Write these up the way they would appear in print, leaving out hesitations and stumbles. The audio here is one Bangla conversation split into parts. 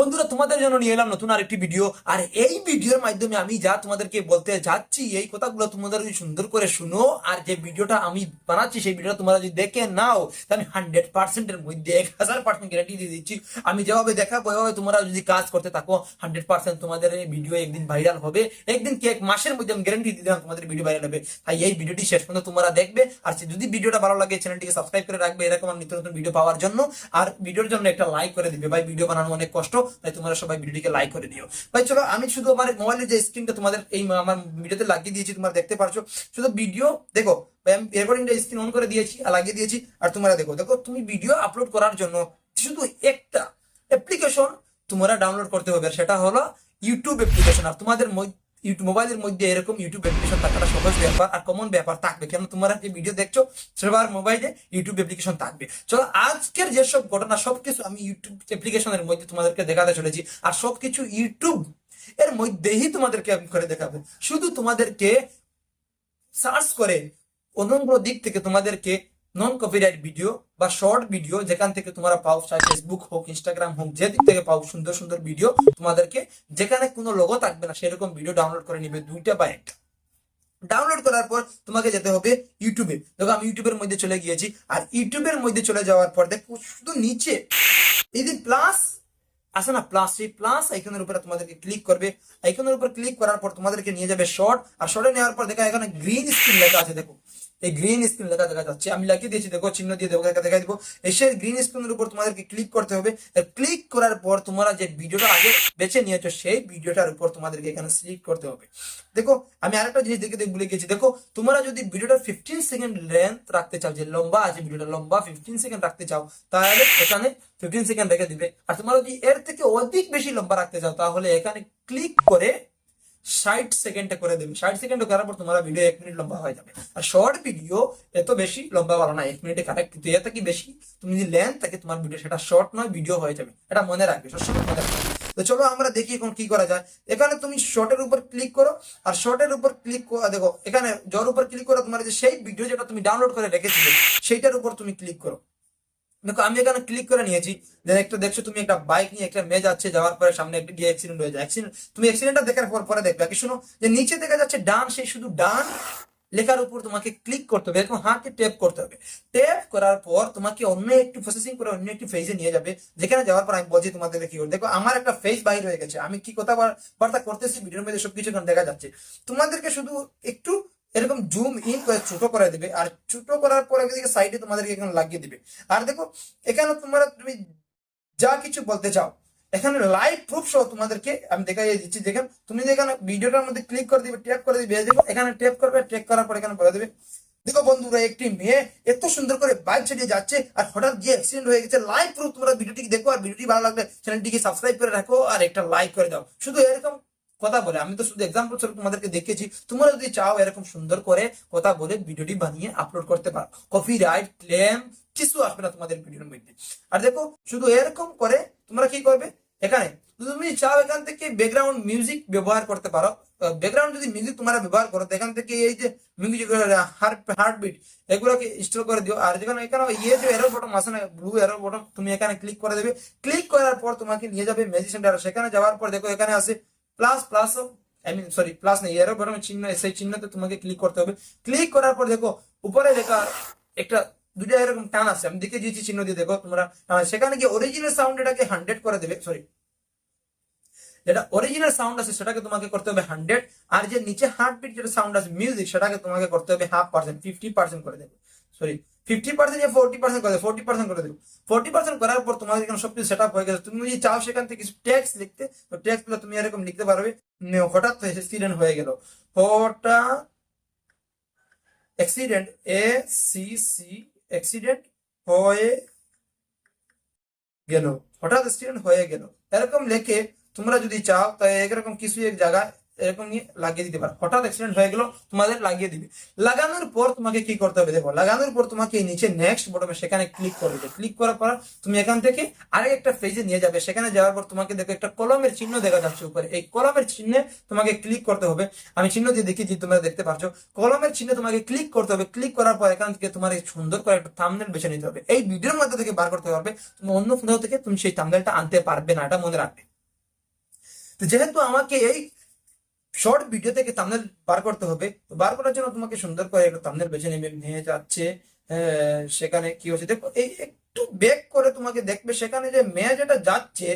বন্ধুরা, তোমাদের জন্য নিয়ে এলাম নতুন আরেকটি ভিডিও। আর এই ভিডিওর মাধ্যমে আমি যা তোমাদেরকে বলতে যাচ্ছি এই কথাগুলো তোমরা যদি সুন্দর করে শুনো, আর যে ভিডিওটা আমি বানাচ্ছি সেই ভিডিওটা তোমরা যদি দেখে নাও, তাহলে 100%-এর মধ্যে 1000% গ্যারান্টি দিয়ে দিচ্ছি। আমি যেভাবে দেখাবো ওইভাবে তোমরা যদি কাজ করতে থাকো, 100% তোমাদের এই ভিডিও একদিন ভাইরাল হবে। একদিন কি, এক মাসের মধ্যে আমি গ্যারান্টি দিয়ে দিলাম তোমাদের ভিডিও ভাইরাল হবে। তাই এই ভিডিওটি শেষ পর্যন্ত তোমরা দেখবে। আর যদি ভিডিওটা ভালো লাগে চ্যানেলটিকে সাবস্ক্রাইব করে রাখবে এরকম নিত্য নতুন ভিডিও পাওয়ার জন্য। আর ভিডিওর জন্য একটা লাইক করে দিবে ভাই, ভিডিও বানানো অনেক কষ্ট, তাই তোমরা সবাই ভিডিওটিকে লাইক করে দিও ভাই। চলো, আমি শুধু আমার মোবাইলের যে স্ক্রিনটা তোমাদের এই আমার ভিডিওতে লাগিয়ে দিয়েছি, তোমরা দেখতে পারছো। শুধু ভিডিও দেখো ভাই, আমি রেকর্ডিংটা স্ক্রিন অন করে দিয়েছি আর লাগিয়ে দিয়েছি। আর তোমরা দেখো দেখো তুমি ভিডিও আপলোড করার জন্য শুধু একটা অ্যাপ্লিকেশন তোমরা ডাউনলোড করতে হবে, সেটা হলো ইউটিউব অ্যাপ্লিকেশন। আর তোমাদের ইউটিউব মোবাইলের মধ্যে এরকম ইউটিউব অ্যাপ্লিকেশন থাকাটা সহজ ব্যাপার আর কমন ব্যাপার থাকবে, কেন তোমরা যে ভিডিও দেখছো সবার মোবাইলে ইউটিউব অ্যাপ্লিকেশন থাকবে। চলো, আজকের যেসব ঘটনা সবকিছু আমি ইউটিউব অ্যাপ্লিকেশনের মধ্যে তোমাদেরকে দেখাতে চলেছি, আর সবকিছু ইউটিউব এর মধ্যেই তোমাদেরকে আমি করে দেখাবো। শুধু তোমাদেরকে সার্চ করে অন্যান্য দিক থেকে তোমাদেরকে নন কপিরাইট ভিডিও বা শর্ট ভিডিও যেখান থেকে তোমরা পাও, চাই ফেসবুক হোক ইনস্টাগ্রাম হোক, যে দিক থেকে পাও সুন্দর সুন্দর ভিডিও তোমাদেরকে, যেখানে কোনো লোগো থাকবে না সেরকম ভিডিও ডাউনলোড করে নিবে, দুইটা বা একটা। ডাউনলোড করার পর তোমাকে যেতে হবে ইউটিউবে। দেখো আমি ইউটিউবের মধ্যে চলে গিয়েছি। আর ইউটিউবের মধ্যে চলে যাওয়ার পর দেখো শুধু নিচে এই যে প্লাস আছে না, প্লাস, সেই প্লাস আইকনের উপরে তোমাদেরকে ক্লিক করবে। আইকনের উপর ক্লিক করার পর তোমাদেরকে নিয়ে যাবে শর্ট। আর শর্টে নেওয়ার পর দেখো এখানে গ্রিন স্ক্রিন লেখা আছে। দেখো এই গ্রিন স্ক্রিন লেখা দেখা যাচ্ছে, আমি লাগিয়ে দিয়েছি, দেখো চিহ্ন দিয়ে দেখো দেখা দিব। এসে গ্রিন স্ক্রিনের উপর তোমাদেরকে ক্লিক করতে হবে। ক্লিক করার পর তোমরা যে ভিডিওটা আগে বেছে নিয়েছো সেই ভিডিওটার উপর তোমাদেরকে এখানে সিলেক্ট করতে হবে। দেখো আমি আরেকটা জিনিস দেখে ভুলে গেছি। দেখো তোমরা যদি ভিডিওটা 15 সেকেন্ড লেন্থ রাখতে চাও, যে লম্বা আছে ভিডিওটা লম্বা 15 সেকেন্ড রাখতে চাও, তাহলে এখানে 15 সেকেন্ড রেখে দিবে। আর তোমরা যদি এর থেকে অধিক বেশি লম্বা রাখতে চাও তাহলে এখানে ক্লিক করে 60 সেকেন্ডে করে দেবে। 60 সেকেন্ড করার পর তোমার ভিডিও 1 মিনিট লম্বা হয়ে যাবে। আর শর্ট ভিডিও এত বেশি লম্বা ভালো না, 1 মিনিটে কারেক্ট, কিন্তু এর থেকে বেশি তুমি যদি লেন্থ থাকে তোমার ভিডিও, সেটা শর্ট নয় ভিডিও হয়ে যাবে। এটা মনে রাখবে, সবসময় মনে রাখবে। তো চলো আমরা দেখি এখন কি করা যায়। এখানে তুমি শর্টের উপর ক্লিক করো। আর শর্টের উপর ক্লিক দেখো এখানে যার উপর ক্লিক করো, তোমার যে সেই ভিডিও যেটা তুমি ডাউনলোড করে রেখেছিলে সেইটার উপর তুমি ক্লিক করো। দেখো আমি এখানে ক্লিক করে নিয়েছি। একটা দেখছো তুমি একটা বাইক নিয়ে একটা মেয়ে যাচ্ছে, যাওয়ার পরে সামনে একটা গিয়ে অ্যাক্সিডেন্ট হয়ে যায়। তুমি অ্যাক্সিডেন্টটা দেখার পর পরে দেখবে কি, শোনো, যে নিচে দেখা যাচ্ছে ডান, সেই শুধু ডান লেখার উপর তোমাকে ক্লিক করতে হবে, এরকম হাতে ট্যাপ করতে হবে। ট্যাপ করার পর তোমাকে অন্য একটু প্রসেসিং করে অন্য একটি ফেজে নিয়ে যাবে, যেখানে যাওয়ার পর আমি বলছি তোমাদের কি করে। দেখো আমার একটা ফেজ বাইর হয়ে গেছে, আমি কি কথা বার্তা করতেছি ভিডিওর মধ্যে সবকিছু দেখা যাচ্ছে। তোমাদেরকে শুধু একটু এরকম জুম ইন করে ছোট করে দিবে। আর ছোট করার পর এদিকে সাইডে তোমাদেরকে এখানে লাগিয়ে দিবে। আর দেখো এখানে তুমি যা কিছু বলতে চাও এখানে লাইভ প্রুফ সহ তোমাদেরকে আমি দেখাই দিচ্ছি। দেখেন তুমি যেখানে ভিডিওটার মধ্যে ক্লিক করে দিবে, ট্যাপ করে দিবে, দেখো এখানে ট্যাপ করবে, ট্যাপ করার পর এখানে বলে দেবে। দেখো বন্ধুরা, একটি মেয়ে এত সুন্দর করে বাইক চালিয়ে যাচ্ছে আর হঠাৎ গিয়ে অ্যাক্সিডেন্ট হয়ে গেছে। লাইভ প্রুফ, তোমরা ভিডিওটি দেখো। আর ভিডিওটি ভালো লাগলে চ্যানেলটিকে সাবস্ক্রাইব করে রাখো আর একটা লাইক করে দাও। শুধু এরকম কথা বলে, আমি তো শুধু এক্সাম্পল স্বরূপ তোমাদেরকে দেখিয়েছি। তোমরা যদি চাও এরকম সুন্দর করে কথা বলে ভিডিওটি বানিয়ে আপলোড করতে পারো, কপিরাইট ক্লেম কিছু আসবে না তোমাদের ভিডিওর মধ্যে। আর দেখো শুধু এরকম করে তোমরা কি করবে, এখানে তুমি চাও এখান থেকে ব্যাকগ্রাউন্ড মিউজিক ব্যবহার করতে পারো। ব্যাকগ্রাউন্ড যদি মিউজিক তোমরা ব্যবহার করো, এখান থেকে এই যে মিউজিক হার্টবিট এগুলোকে ইনস্টল করে দিও। আর যেখানে এখানে ইয়ে যে এরো বটন আছে না, ব্লু এরো বটন, তুমি এখানে ক্লিক করে দেবে। ক্লিক করার পর তোমাকে নিয়ে যাবে ম্যাজিক সেন্টার। সেখানে যাওয়ার পর দেখো এখানে আছে প্লাস প্লাস, সরি প্লাস নেই, এরো বটন চিহ্ন, সেই চিহ্নতে তোমাকে ক্লিক করতে হবে। ক্লিক করার পর দেখো উপরে লেখা একটা দুটা এরকম টান আছে, আমি দেখে দিয়েছি চিহ্ন দিয়ে, দেখো তোমরা সেখানে গিয়ে অরিজিনাল সাউন্ড এটাকে 100 করে দেবে। সরি, যেটা অরিজিনাল সাউন্ড আছে সেটাকে তোমাকে করতে হবে 100। আর যে নিচে হার্টবিট যেটা সাউন্ড আছে মিউজিক, সেটাকে তোমাকে করতে হবে 50%, 50% করে দেবে। সরি 50% या 40% করে দেবে, 40% করে দেবে। 40% করার পর তোমাদের এখানে সবকিছু সেট আপ হয়ে গেছে। তুমি যদি চাও সেখান থেকে কিছু টেক্সট লিখতে, তো টেক্সট গুলো তুমি এরকম লিখতে পারবে। হঠাৎ অ্যাক্সিডেন্ট হয়ে গেল, হঠাৎ অ্যাক্সিডেন্ট, ACC অ্যাক্সিডেন্ট হয়ে গেল, হঠাৎ অ্যাক্সিডেন্ট হয়ে গেল, এরকম লেখে তোমরা যদি চাও তাই এরকম কিছু এক জায়গায় এরকম নিয়ে লাগিয়ে দিতে পারো। হঠাৎ অ্যাক্সিডেন্ট হয়ে গেল তোমাদের লাগিয়ে দিবে। লাগানোর পর তোমাকে কি করতে হবে, দেখো লাগানোর পর তোমাকে নিচে নেক্সট বটনে সেখানে ক্লিক করবে। ক্লিক করার পর তুমি এখান থেকে আরেক একটা পেজে নিয়ে যাবে। সেখানে যাওয়ার পর তোমাকে দেখো একটা কলমের চিহ্ন দেখা যাচ্ছে উপরে, এই কলমের চিহ্নে তোমাকে ক্লিক করতে হবে। আমি চিহ্ন দিয়ে দেখিয়েছি, তোমরা দেখতে পাচ্ছ। কলমের চিহ্নে তোমাকে ক্লিক করতে হবে। ক্লিক করার পর এখান থেকে তোমার সুন্দর করে একটা থাম্বনেল বেছে নিতে হবে। এই ভিডিওর মধ্যে থেকে বার করতে পারবে, তুমি অন্য কোথাও থেকে তুমি সেই থাম্বনেলটা আনতে পারবে না, এটা মনে রাখবে। তো যেহেতু আমাকে এই শর্ট ভিডিও থেকে থাম্বনেল বার করতে হবে, তো বার করার জন্য তোমাকে সুন্দর করে একটা থাম্বনেল বেছে নিয়ে যাচ্ছে। সেখানে কি হচ্ছে দেখো, এই একটু ব্যাক করে তোমাকে দেখবে সেখানে যে মেয়ে যেটা যাচ্ছে,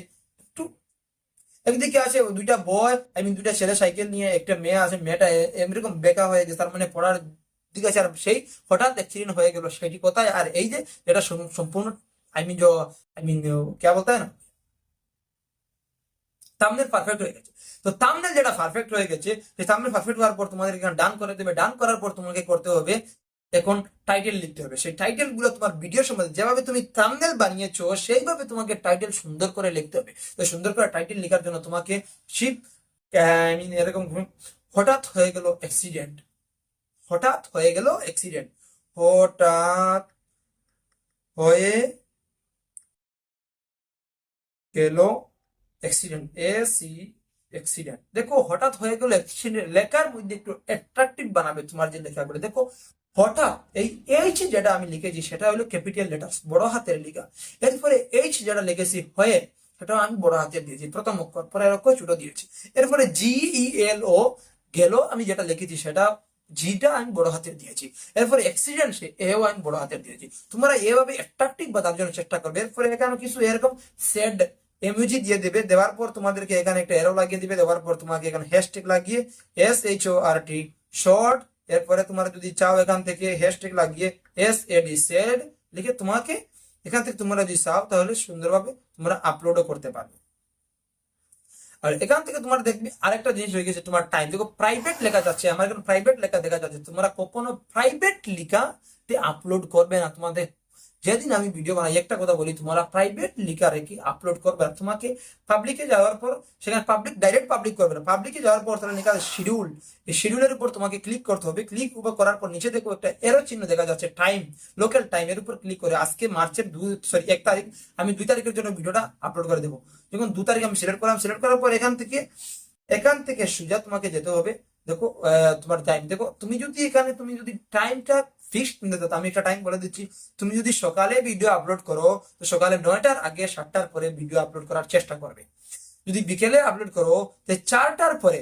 একটু একদিকে আছে দুইটা বয়, দুইটা ছেলে সাইকেল নিয়ে, একটা মেয়ে আছে, মেয়েটা এরকম বেকা হয়ে গেছে, তার মানে পড়ার দিকে আছে, আর সেই হঠাৎ অ্যাক্সিডেন্ট হয়ে গেল, সেটি কোথায়? আর এই যে এটা সম্পূর্ণ আই মিন আই মিন क्या बोलता है ना, থাম্বনেল পারফেক্ট হয়ে গেছে। তো থাম্বনেল যেটা পারফেক্ট হয়ে গেছে, সেই থাম্বনেল পারফেক্ট হওয়ার পর তোমাদের এখানে ডান করে দেবে। ডান করার পর তোমাকে করতে হবে এখন টাইটেল লিখতে হবে। সেই টাইটেল গুলো তোমার ভিডিওর সম্বন্ধে যেভাবে তুমি থাম্বনেল বানিয়েছো সেইভাবে তোমাকে টাইটেল সুন্দর করে লিখতে হবে। তো সুন্দর করে টাইটেল লেখার জন্য তোমাকে শিপ এরকম হঠাৎ হয়ে গেল অ্যাক্সিডেন্ট, হঠাৎ হয়ে গেল অ্যাক্সিডেন্ট, হঠাৎ হয়ে গেল অ্যাক্সিডেন্ট, অ্যাক্সিডেন্ট। দেখো হঠাৎ হয়ে গেল অ্যাক্সিডেন্ট লেখার মধ্যে একটু অ্যাট্রাকটিভ বানাবে তোমার যে লেখাগুলো। দেখো হঠাৎ এই এইচ যেটা আমি লিখেছি সেটা হলো ক্যাপিটাল লেটার্স, বড় হাতের লেখা। এরপরে এইচ যেটা লিখেছি হয়ে, সেটাও আমি বড় হাতের দিয়েছি প্রথম অক্ষর, পরে অক্ষর ছোট দিয়েছি। এরপরে GELO গেল আমি যেটা লিখেছি সেটা জিটা আমি বড় হাতের দিয়েছি। এরপরে অ্যাক্সিডেন্ট সে এও আমি বড় হাতের দিয়েছি। তোমরা এভাবে অ্যাট্রাকটিভ বানার জন্য চেষ্টা করবে। এরপরে এখানে কিছু এরকম সেড এমওজি দিয়ে দেবে। দেওয়ার পর তোমাদেরকে এখানে একটা এরো লাগিয়ে দিবে। দেওয়ার পর তোমাকে এখানে হ্যাশট্যাগ লাগিয়ে SHORT শর্ট, এরপরে তোমরা যদি চাও এখান থেকে হ্যাশট্যাগ লাগিয়ে SAD সেড লিখে তোমাকে এখান থেকে তোমরা যদি চাও তাহলে সুন্দরভাবে তোমরা আপলোডও করতে পারবে। আর এখান থেকে তোমার দেখবে আরেকটা জিনিস হয়ে গেছে, তোমার টাইম। দেখো প্রাইভেট লেখা যাচ্ছে, আমার এখানে প্রাইভেট লেখা দেখা যাচ্ছে। তোমরা কখনো প্রাইভেট লেখাতে আপলোড করবে না। তোমাদের যেদিন আমি ভিডিও বানাই একটা কথা বলি, তোমরা প্রাইভেট লিখা রেখে আপলোড করবে না। তোমাকে পাবলিকে যাওয়ার পর সেখানে পাবলিক ডাইরেক্ট পাবলিক করবে না, পাবলিকে যাওয়ার পর তারা লেখা শিডিউল, এই শিডিউলের উপর তোমাকে ক্লিক করতে হবে। ক্লিক উপর করার পর নিচে দেখো একটা এরো চিহ্ন দেখা যাচ্ছে টাইম, লোকাল টাইম, এর উপর ক্লিক করে আজকে মার্চের 1 তারিখ, আমি 2 তারিখের জন্য ভিডিওটা আপলোড করে দেবো। যখন 2 তারিখ আমি সিলেক্ট করলাম, সিলেক্ট করার পর এখান থেকে সোজা তোমাকে যেতে হবে। দেখো তোমার টাইম, দেখো তুমি যদি টাইমটা ফিক্সড নিতে চাও, আমি একটা টাইম বলে দিচ্ছি। তুমি যদি সকালে ভিডিও আপলোড করো তো সকালে 9টার আগে 7টার পরে ভিডিও আপলোড করার চেষ্টা করবে। যদি বিকেলে আপলোড করো তো 4টার পরে,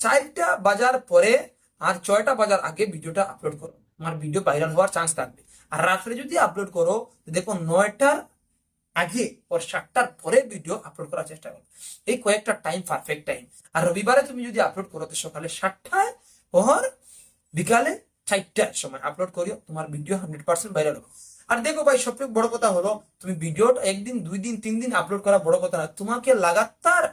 4টা বাজার পরে আর 6টা বাজার আগে ভিডিওটা আপলোড করো, আমার ভিডিও ভাইরাল হওয়ার চান্স থাকবে। আর রাত্রে যদি আপলোড করো দেখো 9টার আগে ওর 7টার পরে ভিডিও আপলোড করার চেষ্টা করো। এই কয়েকটা টাইম পারফেক্ট টাইম। আর রবিবারে তুমি যদি আপলোড করো তো সকালে 7টায় ওর বিকালে 4টার সময় আপলোড করিও, তোমার ভিডিও 100% ভাইরাল হবে। আর দেখো ভাই সবথেকে বড় কথা হলো, তুমি ভিডিওটা 1 দিন 2 দিন 3 দিন আপলোড করা বড় কথা না, তোমাকে লাগাতার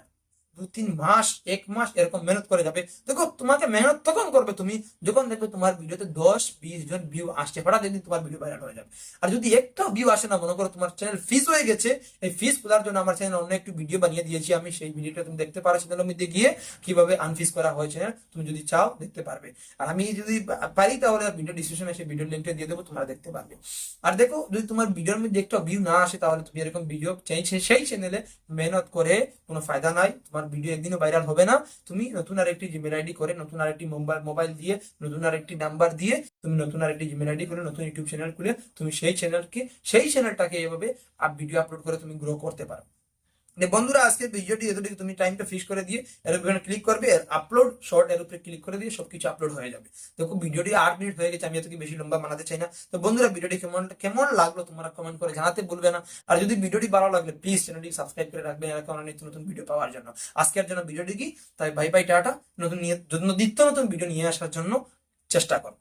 2-3 মাস 1 মাস এরকম মেহনত করে যাবে। দেখো তোমাকে মেহনত তখন করবে তুমি যখন দেখবে তোমার ভিডিওতে 10-20 জন ভিউ আসছে, হঠাৎ একদিন তোমার ভিডিও ভাইরাল হয়ে যাবে। আর যদি একটা ভিউ আসে না, মনে করো তোমার চ্যানেল ফিস হয়ে গেছে। এই ফিস খোলার জন্য আমার চ্যানেল অন্য একটু ভিডিও বানিয়ে দিয়েছি, আমি সেই ভিডিওটা তুমি দেখতে পারো চ্যানেলের মধ্যে গিয়ে কিভাবে আনফিস করা হয়েছে, তুমি যদি চাও দেখতে পারবে। আর আমি যদি পারি তাহলে ভিডিও ডিসক্রিপশনে সেই ভিডিও লিঙ্কটা দিয়ে দেবো, তোমরা দেখতে পারবে। আর দেখো যদি তোমার ভিডিওর মধ্যে একটা ভিউ না আসে তাহলে তুমি এরকম ভিডিও চাইছে সেই চ্যানেলে মেহনত করে কোনো ফায়দা নাই, তোমার ভিডিও একদিনও ভাইরাল হবে না। তুমি নতুন আরেকটি জিমেল আইডি করে, নতুন আরেকটি মোবাইল দিয়ে, নতুন আরেকটি নাম্বার দিয়ে, তুমি নতুন আরেকটি জিমেল আইডি করে, নতুন ইউটিউব চ্যানেল খুলে তুমি সেই চ্যানেলটাকে এভাবে ভিডিও আপলোড করে তুমি গ্রো করতে পারো। বন্ধুরা আজকের ভিডিওটি এতটুকু, তুমি টাইমটা ফিক্স করে দিয়ে এর উপরে ক্লিক করবে, আপলোড শর্ট এর উপরে ক্লিক করে দিয়ে সবকিছু আপলোড হয়ে যাবে। দেখো ভিডিওটি 8 মিনিট হয়ে গেছে, আমি এত কি বেশি লম্বা বানাতে চাই না। তো বন্ধুরা ভিডিওটি কেমন লাগলো তোমরা কমেন্ট করে জানাতে ভুলবে না। আর যদি ভিডিওটি ভালো লাগলে প্লিজ চ্যানেলটি সাবস্ক্রাইব করে রাখবেন এরকম নিত্য নতুন ভিডিও পাওয়ার জন্য। আজকের জন্য ভিডিওটি কি তাই, বাই বাই টাটা। নিত্য নতুন ভিডিও নিয়ে আসার জন্য চেষ্টা করো।